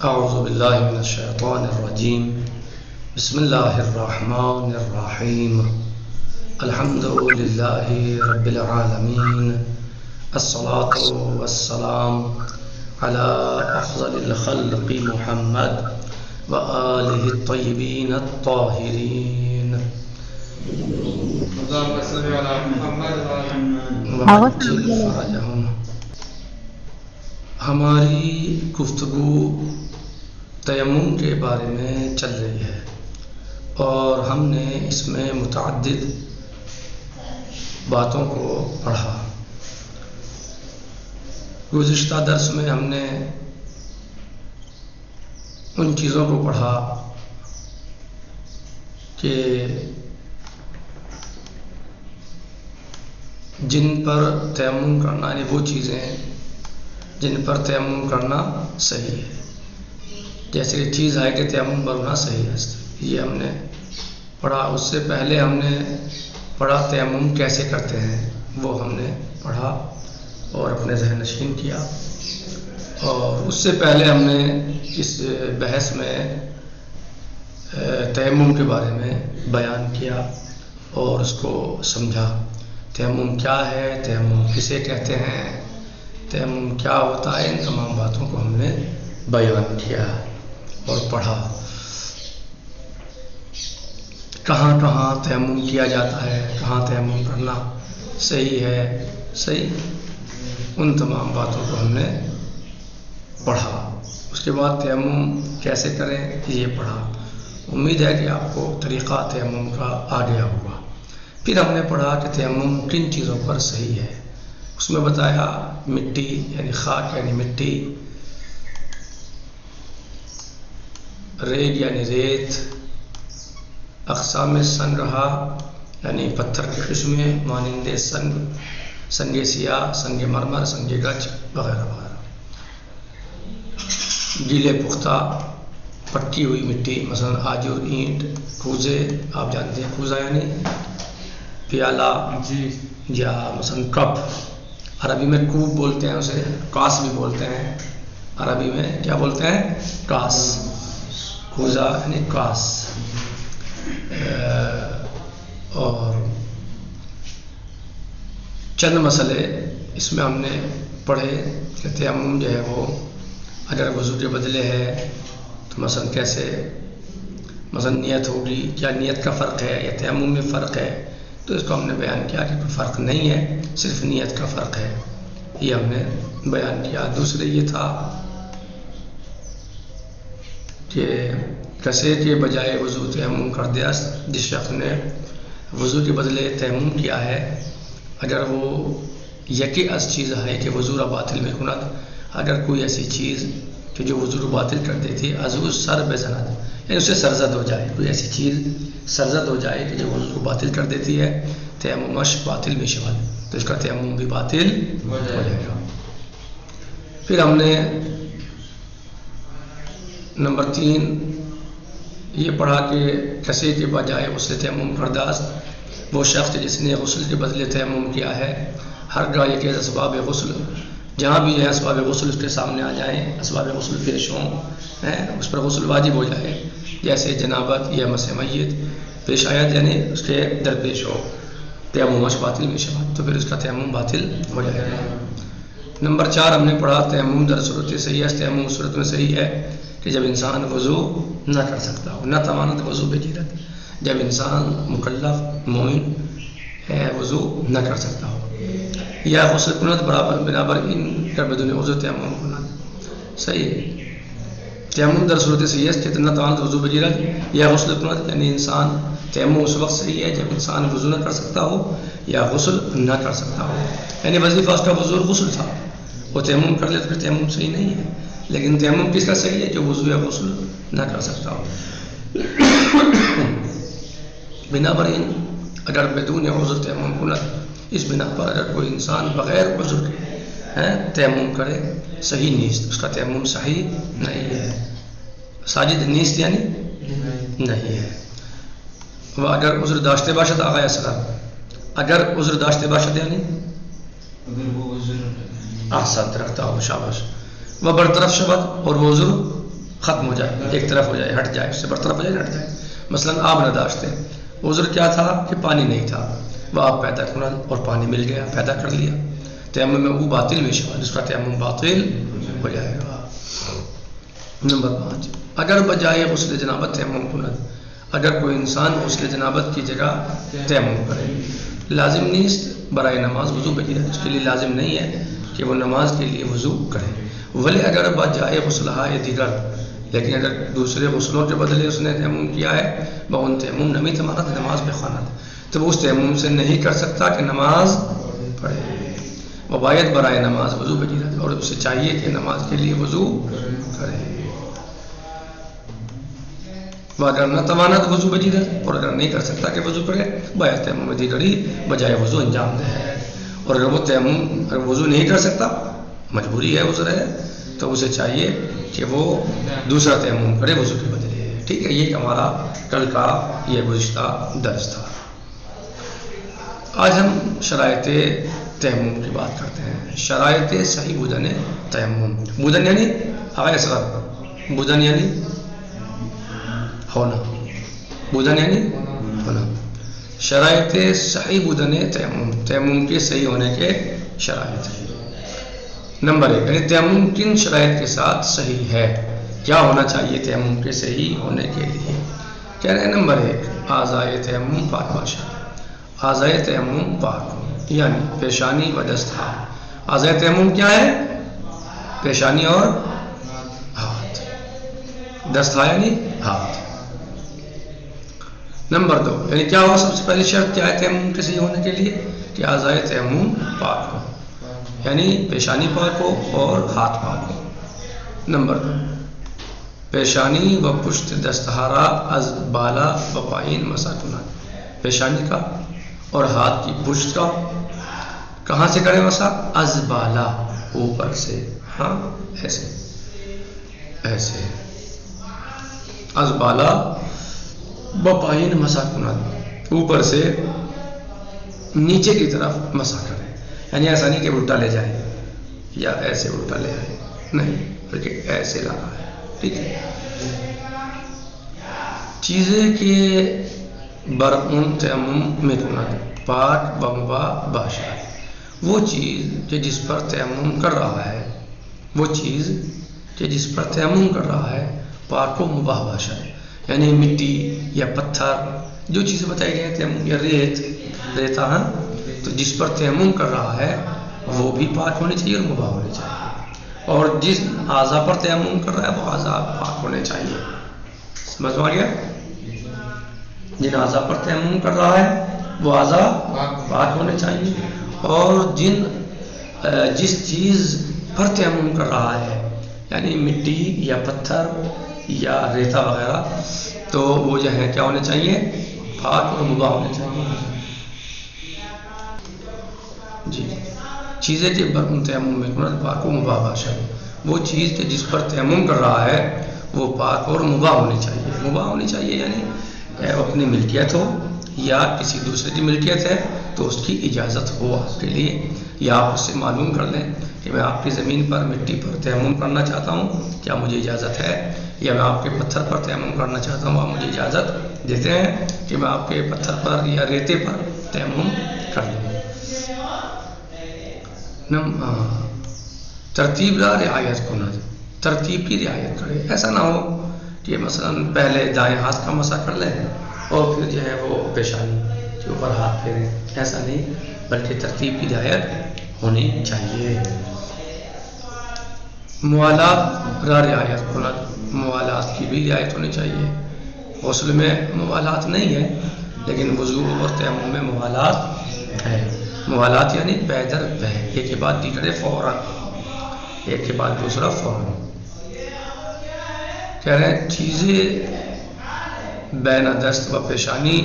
اعوذ باللہ من الشیطان الرجیم بسم اللہ الرحمن الرحیم الحمد للہ رب العالمین الصلاة والسلام علی افضل الخلق محمد وآلہ الطیبین الطاہرین فرجہم۔ ہماری گفتگو تیمم کے بارے میں چل رہی ہے اور ہم نے اس میں متعدد باتوں کو پڑھا۔ گزشتہ درس میں ہم نے ان چیزوں کو پڑھا کہ جن پر تیمم کرنا، یعنی وہ چیزیں جن پر تیمم کرنا صحیح ہے، جیسے کہ چیز ہے کہ تیمم پر ہونا صحیح ہے، یہ ہم نے پڑھا۔ اس سے پہلے ہم نے پڑھا تیمم کیسے کرتے ہیں، وہ ہم نے پڑھا اور اپنے ذہن نشین کیا۔ اور اس سے پہلے ہم نے اس بحث میں تیمم کے بارے میں بیان کیا اور اس کو سمجھا۔ تیمم کیا ہے، تیمم کسے کہتے ہیں، تیمم کیا ہوتا ہے، ان تمام باتوں کو ہم نے بیان کیا اور پڑھا۔ کہاں کہاں تیمم کیا جاتا ہے، کہاں تیمم کرنا صحیح ہے، صحیح، ان تمام باتوں کو ہم نے پڑھا۔ اس کے بعد تیمم کیسے کریں یہ پڑھا۔ امید ہے کہ آپ کو طریقہ تیمم کا آ گیا ہوگا۔ پھر ہم نے پڑھا کہ تیمم کن چیزوں پر صحیح ہے۔ اس میں بتایا مٹی یعنی خاک یعنی مٹی، ریگ یعنی ریت، اقسام سنگھا یعنی پتھر کی قسمیں مانند سنگ سیاہ، سنگ مرمر، سنگ گچ وغیرہ وغیرہ، گیلے پختہ پکی ہوئی مٹی مثلا آجر، اینٹ، کوزے، آپ جانتے ہیں کوزہ یعنی پیالہ یا مثلا کپ، عربی میں کوب بولتے ہیں، اسے کاس بھی بولتے ہیں، عربی میں کیا بولتے ہیں، کاس، کوزہ یعنی کاس۔ اور چند مسئلے اس میں ہم نے پڑھے کہ تیمم جو ہے وہ اگر وضو کے بدلے ہے تو مثلا کیسے، مثلا نیت ہوگی، کیا نیت کا فرق ہے یا تیمم میں فرق ہے، تو اس کو ہم نے بیان کیا کہ کوئی فرق نہیں ہے، صرف نیت کا فرق ہے، یہ ہم نے بیان کیا۔ دوسرے یہ تھا کہ کسے کے بجائے وضو تیمم کر دیا، جس شخص نے وضو کے بدلے تیمم کیا ہے، اگر وہ یکی از چیز ہے کہ وضو را باطل میں کند، اگر کوئی ایسی چیز کہ جو وضو کو باطل کر دیتی ہے، ازو سر بزند یعنی اسے سرزد ہو جائے، کوئی ایسی چیز سرزد ہو جائے کہ جو وضو کو باطل کر دیتی ہے، تیممش باطل میں شمال، تو اس کا تیمم بھی باطل ہو جائے گا۔ پھر ہم نے نمبر 3 یہ پڑھا کہ کسے کے بجائے غسل تیمم کرداست، وہ شخص جس نے غسل کے بدلے تیمم کیا ہے، ہر گاہ کے اسباب غسل جہاں بھی ہے اسباب غسل اس کے سامنے آ جائیں، اسباب غسل پیش ہوں، اس پر غسل واجب ہو جائے، جیسے جنابت یا مس میت پیش آیت یعنی اس کے درپیش ہو، تیممش باطل میں شمال، تو پھر اس کا تیمم باطل ہو جائے گا۔ نمبر 4 ہم نے پڑھا تیمم در صورت صحیح ہے، تیمم صورت میں صحیح ہے کہ جب انسان وضو نہ کر سکتا ہو، نہ توانت وضو بجیرت، جب انسان مکلف مومن وضو نہ کر سکتا ہو، یا غسل کنت برابر ان کر بدون وضو تیمم کنت، صحیح ہے۔ تیمم در صورت صحیح ہے کہ نہ توانت وضو بجیرت یا غسل کنت، یعنی انسان تیمم اس وقت صحیح ہے جب انسان وضو نہ کر سکتا ہو یا غسل نہ کر سکتا ہو، یعنی وظیفہ اس کا وضو غسل تھا، وہ تیمم کر لے تو پھر تیمم صحیح نہیں ہے، لیکن تیمم کس کا صحیح ہے، جو وضو یا غسل نہ کر سکتا ہو۔ بنابر ان اگر بدون عذر تیمم کنت، اس بنا پر اگر کوئی انسان بغیر عذر کے تیمم کرے، صحیح نیست، اس کا تیمم صحیح نہیں ہے، ساجد نیست یعنی نہیں ہے۔ وہ اگر عذر داشتے باشد آغا اسلام، اگر عذر داشتے باشد یعنی اگر وہ عذر احسن رکھتا ہو، شاباش، وہ برطرف شبد اور وہ عذر ختم ہو جائے، ایک طرف ہو جائے، ہٹ جائے، اس سے برطرف ہو جائے، ہٹ جائے. مثلاً آب نہ داشتے، عذر کیا تھا کہ پانی نہیں تھا، وہ آب پیدا کرنا اور پانی مل گیا، پیدا کر لیا. تیمم میں وہ باطل میں شامل، اس کا تیمم باطل ہو جائے گا. نمبر 5، اگر بجائے غسل جنابت تیمم کند، اگر کوئی انسان غسل جنابت کی جگہ تیمم کرے، لازم نہیں برائے نماز وضو بگیرہ، اس کے لیے لازم نہیں ہے کہ وہ نماز کے لیے وضو کرے. ولی اگر بجائے غسلہ دیگر، لیکن اگر دوسرے غسلوں کے بدلے اس نے تیمم کیا ہے، بہن تیمم نمی تمہارا نماز میں خانت، تو وہ اس تیمم سے نہیں کر سکتا کہ نماز پڑھے. وہ باید برائے نماز وضو بگیرہ، اور اسے چاہیے کہ نماز کے لیے وضو کرے. وہ اگر نہ توانت وضو بجیرہ، اور اگر نہیں کر سکتا کہ وضو کرے، باید تیمم دیگری بجائے وضو انجام دے. اور اگر وہ تیمم اگر وضو نہیں کر سکتا، مجبوری ہے، عذر ہے، تو اسے چاہیے کہ وہ دوسرا تیمم کرے وضو کے بدلے. ٹھیک ہے، یہ ہمارا کل کا یہ گزشتہ درس تھا. آج ہم شرائط تیمم کی بات کرتے ہیں. شرائط صحیح بدن تیمم. بدن یعنی آئے اصغر، بدن یعنی ہونا، بدن یعنی ہونا. شرائط صحیح بدن تیمم، تیمم کے صحیح ہونے کے شرائط. نمبر 1، یعنی تیمم کن شرائط کے ساتھ صحیح ہے، کیا ہونا چاہیے تیمم کے صحیح ہونے کے لیے. کہہ رہے ہیں نمبر 1، اعضائے تیمم پاک باشا. اعضائے تیمم پاک یعنی پیشانی و دستہار. اعضائے تیمم کیا ہے؟ پیشانی اور ہاتھ. دستہار یعنی ہاتھ. نمبر 2، یعنی کیا ہو سب سے پہلی شرط کیا ہے تیمم کے صحیح ہونے کے لیے؟ کہ اعضائے تیمم پاک ہو، یعنی پیشانی پاک ہو اور ہاتھ پاک ہو. نمبر 2، پیشانی و پشت دستہارا از بالا و پائین مسا کنند. پیشانی کا اور ہاتھ کی پشت کا کہاں سے کرے مسا؟ از بالا، اوپر سے. ہاں ایسے ایسے، از بالا و پائین مسا کنند، اوپر سے نیچے کی طرف مسا کرے. یعنی ایسا نہیں کہ الٹا لے جائے یا ایسے الٹا لے آئے، نہیں، بلکہ ایسے لانا ہے. ٹھیک ہے. چیزیں کے برعون تیمم میں کند پاک بمبا باشا. وہ چیز کہ جس پر تیمم کر رہا ہے، وہ چیز کہ جس پر تیمم کر رہا ہے پاک و مباح باشا، یعنی مٹی یا پتھر، جو چیزیں بتائی گئی ہیں تیمم، یا ریتا ہے، تو جس پر تیمم کر رہا ہے وہ بھی پاک ہونے چاہیے اور مباح ہونے چاہیے. اور جس اعضا پر تیمم کر رہا ہے وہ اعضا پاک ہونے چاہیے. سمجھ میں آ گیا؟ جن اعضا پر تیمم کر رہا ہے وہ اعضا پاک ہونے چاہیے، اور جس چیز پر تیمم کر رہا ہے، یعنی مٹی یا پتھر یا ریتا وغیرہ، تو وہ جو ہے کیا ہونے چاہیے؟ پاک اور مباح ہونے چاہیے. جی، چیزیں کے برعون تیمم میں کند پاک و مباح باشا. وہ چیز کہ جس پر تیمم کر رہا ہے وہ پاک اور مباح ہونی چاہیے. مباح ہونی چاہیے یعنی اپنی ملکیت ہو یا کسی دوسرے کی ملکیت ہے تو اس کی اجازت ہو آپ کے لیے، یا آپ اس سے معلوم کر لیں کہ میں آپ کی زمین پر مٹی پر تیمم کرنا چاہتا ہوں، کیا مجھے اجازت ہے؟ یا میں آپ کے پتھر پر تیمم کرنا چاہتا ہوں، آپ مجھے اجازت دیتے ہیں کہ میں آپ کے پتھر پر یا ریتے پر تیمم کر لوں. ترتیب را رعایت کند، ترتیب کی رعایت کرے. ایسا نہ ہو کہ مثلا پہلے دائیں ہاتھ کا مسا کر لیں اور پھر جو ہے وہ پیشانی کے اوپر ہاتھ پھیریں. ایسا نہیں، بلکہ ترتیب کی رعایت ہونی چاہیے. موالات را رعایت کند، موالات کی بھی رعایت ہونی چاہیے. غسل میں موالات نہیں ہے، لیکن وضو اور تیمم میں موالات ہے. موالات یعنی پے در پے، ایک کے بعد دیگرے فوراً، ایک کے بعد دوسرا فوراً. کہہ رہے ہیں چیزیں بین دست و پیشانی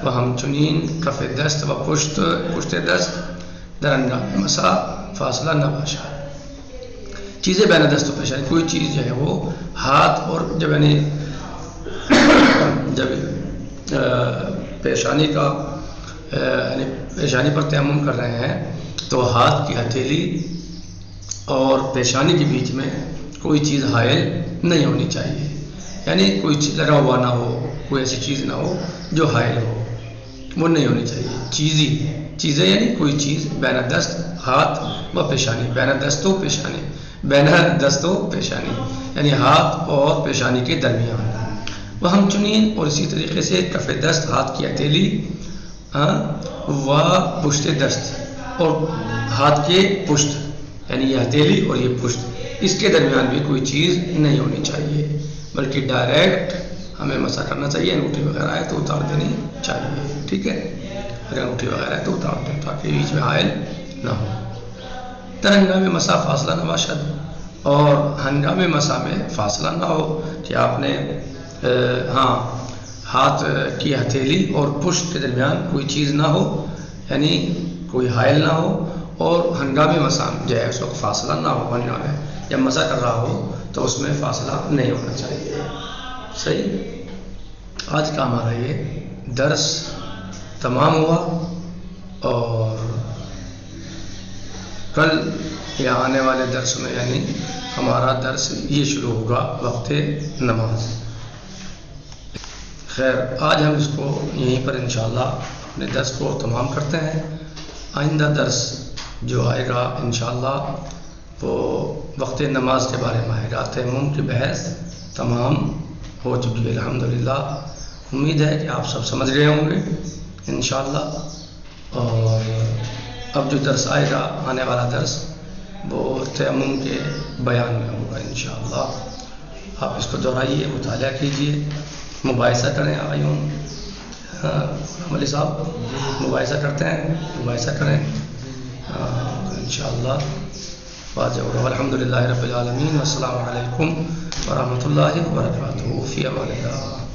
و ہمچنین کف دست و پشت دست در اندام مسا فاصلہ نہ باشا. چیزیں بین دست و پیشانی، کوئی چیز جو ہے وہ ہاتھ اور جب یعنی جب پیشانی کا یعنی پیشانی پر تیمم کر رہے ہیں تو ہاتھ کی ہتھیلی اور پیشانی کے بیچ میں کوئی چیز حائل نہیں ہونی چاہیے، یعنی کوئی لگا ہوا نہ ہو، کوئی ایسی چیز نہ ہو جو حائل ہو، وہ نہیں ہونی چاہیے۔ چیزیں یعنی کوئی چیز بین دست ہاتھ و پیشانی، بین دست و پیشانی، بین دست و پیشانی یعنی ہاتھ اور پیشانی کے درمیان، وہ ہم چنین، اور اسی طریقے سے کف دست ہاتھ کی ہتھیلی و پشت دست اور ہاتھ کے پشت، یعنی یہ ہتھیلی اور یہ پشت، اس کے درمیان بھی کوئی چیز نہیں ہونی چاہیے، بلکہ ڈائریکٹ ہمیں مسح کرنا چاہیے۔ انگوٹھی وغیرہ ہے تو اتار دینی چاہیے، ٹھیک ہے، اگر انگوٹھی وغیرہ ہے تو اتار دیں تاکہ بیچ میں حائل نہ ہو۔ ہنگامِ مسح فاصلہ نہ باشد، اور ہنگامِ مسح میں فاصلہ نہ ہو کہ آپ نے ہاتھ کی ہتھیلی اور پشت کے درمیان کوئی چیز نہ ہو، یعنی کوئی حائل نہ ہو، اور ہنگامِ مسح جو ہے اس وقت فاصلہ نہ ہو، ہنگامے جب مسح کر رہا ہو تو اس میں فاصلہ نہیں ہونا چاہیے۔ صحیح، آج کا ہمارا یہ درس تمام ہوا، اور کل یا آنے والے درس میں یعنی ہمارا درس یہ شروع ہوگا وقت نماز۔ خیر، آج ہم اس کو یہیں پر انشاءاللہ اپنے درس کو تمام کرتے ہیں۔ آئندہ درس جو آئے گا انشاءاللہ وہ وقت نماز کے بارے میں آئے گا۔ تیمم کی بحث تمام ہو چکی ہے الحمدللہ، امید ہے کہ آپ سب سمجھ گئے ہوں گے انشاءاللہ، اور اب جو درس آئے گا، آنے والا درس، وہ تیمم کے بیان میں ہوگا انشاءاللہ۔ آپ اس کو دہرائیے، مطالعہ کیجیے، مباحثہ کریں۔ آئیوں عملی صاحب مباحثہ کرتے ہیں، مباحثہ کریں انشاءاللہ۔ واجب الحمدللہ رب العالمین، والسلام علیکم ورحمۃ اللہ وبرکاتہ، فی امان اللہ۔